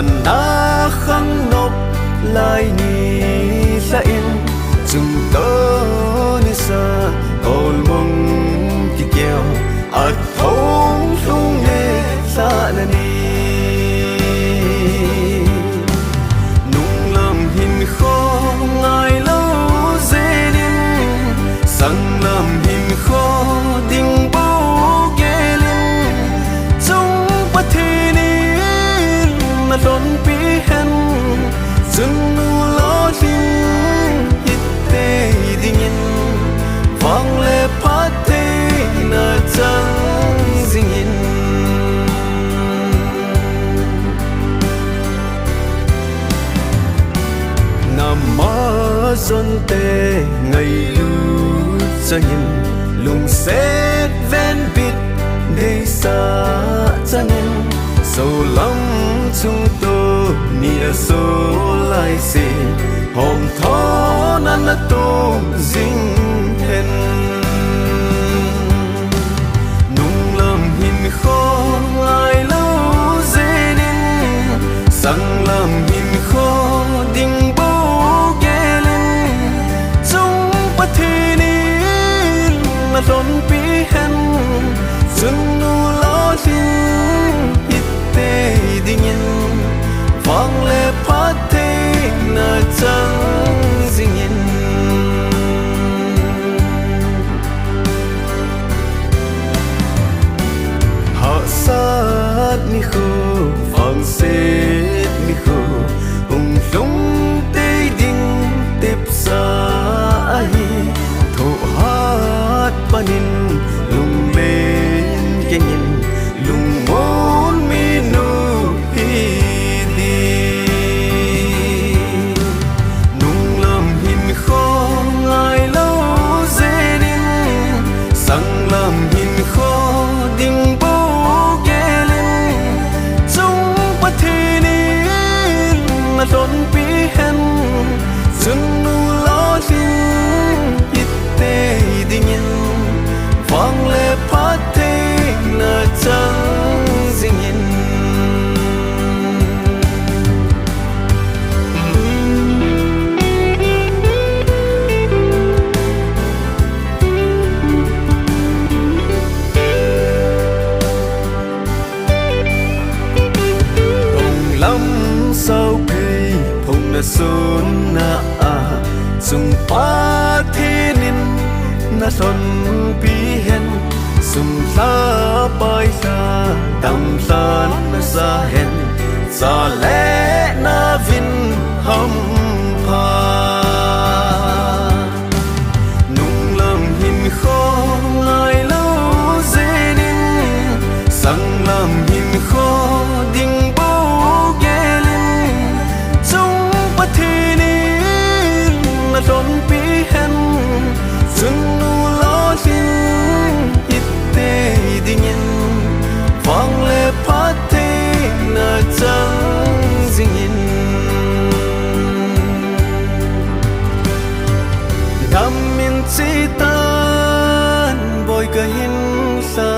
na khăng nộp lại ni sa in chung tơ ni sa col mong ki keo at thong thung ne sa na ni nung lam hin kho ngai lo zenin sang lam hin kho ding bo gelin chung pathini na don pi hen sun nu lo tin hitte dingin vang le pate na chang zingin zon te ngày lu cho nhìn lùng xét ven bịt để xa cho nhìn sâu lắm chúng tôi nia số lại xì hôm thó nan là tô dính hen nung làm hình khó ai lâu dễ nên sang làm hình khó đinh don pi hen sun nu lo tin hitte dingin vang le pate na chang zingin ha sát ni khu vang set ni khu ung lung te ding tep sa ai panin lung lên kengin lung mon minu hidi nung lam hin kho ngai lo zenin sang lam hin kho ding bo gelin chung pathini na don pi hen sun nu lo tin hitte dingin vang le pate na chang zingin đông lắm sao cây phong na son na a sung pa thi nin na son pi hen sum la pai sa dam san na sa hen sa le na vin hum pha nung lam hin kho ngai lo zenin sang lam hin kho ding bo gelin chung pathini na don pi hen sun nu lo tin hitte dingin vang le pate na chang zingin dam min chi tan boy ka hin sa